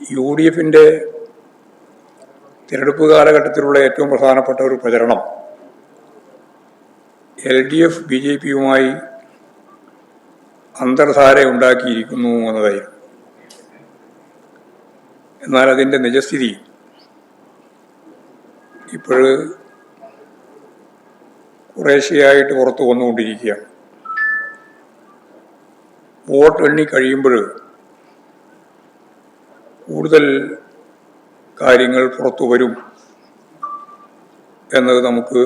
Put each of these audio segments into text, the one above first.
UDFിൻ്റെ തിരഞ്ഞെടുപ്പ് കാലഘട്ടത്തിലുള്ള ഏറ്റവും പ്രധാനപ്പെട്ട ഒരു പ്രചരണം LDF BJPയുമായി അന്തർധാര ഉണ്ടാക്കിയിരിക്കുന്നു എന്നതായിരുന്നു. എന്നാൽ അതിൻ്റെ നിജസ്ഥിതി ഇപ്പോൾ കുറേശ്ശെയായിട്ട് പുറത്തു വന്നുകൊണ്ടിരിക്കുകയാണ്. വോട്ട് എണ്ണി കഴിയുമ്പോൾ കൂടുതൽ കാര്യങ്ങൾ പുറത്തു വരും എന്നത് നമുക്ക്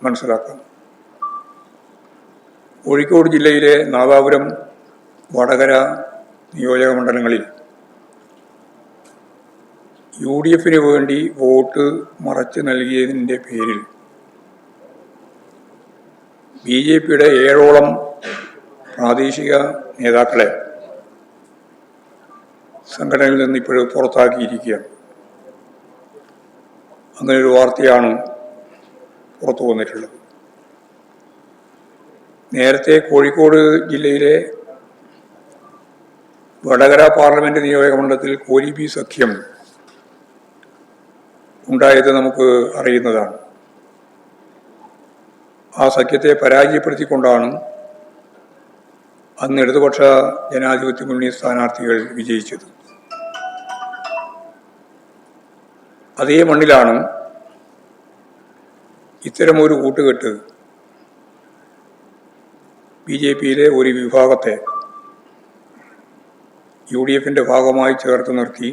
മനസ്സിലാക്കാം. കോഴിക്കോട് ജില്ലയിലെ നാദാപുരം, വടകര നിയോജക മണ്ഡലങ്ങളിൽ UDFിന് വേണ്ടി വോട്ട് മറച്ചു നൽകിയതിൻ്റെ പേരിൽ BJPയുടെ 7ഓളം പ്രാദേശിക നേതാക്കളെ സംഘടനയിൽ നിന്ന് ഇപ്പോഴും പുറത്താക്കിയിരിക്കുകയാണ്. അങ്ങനെയൊരു വാർത്തയാണ് പുറത്തു വന്നിട്ടുള്ളത്. നേരത്തെ കോഴിക്കോട് ജില്ലയിലെ വടകര പാർലമെന്റ് നിയോജക മണ്ഡലത്തിൽ കോലീബി സഖ്യം ഉണ്ടായത് നമുക്ക് അറിയുന്നതാണ്. ആ സഖ്യത്തെ പരാജയപ്പെടുത്തിക്കൊണ്ടാണ് അന്ന് ഇടതുപക്ഷ ജനാധിപത്യ മുന്നണി സ്ഥാനാർത്ഥികൾ വിജയിച്ചത്. അതേ മണ്ണിലാണ് ഇത്തരമൊരു കൂട്ടുകെട്ട് BJPയിലെ ഒരു വിഭാഗത്തെ UDFിൻ്റെ ഭാഗമായി ചേർത്ത് നിർത്തി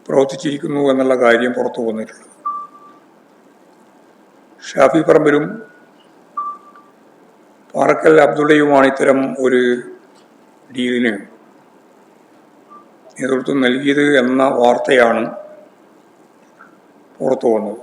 പ്രവർത്തിച്ചിരിക്കുന്നു എന്നുള്ള കാര്യം പുറത്തു വന്നിട്ടുള്ളത്. ഷാഫി പറമ്പിലും പാറക്കൽ അബ്ദുള്ളയുമാണ് ഇത്തരം ഒരു ഡീലിന് നേതൃത്വം നൽകിയത് എന്ന വാർത്തയാണ് പുറത്തു വന്നത്.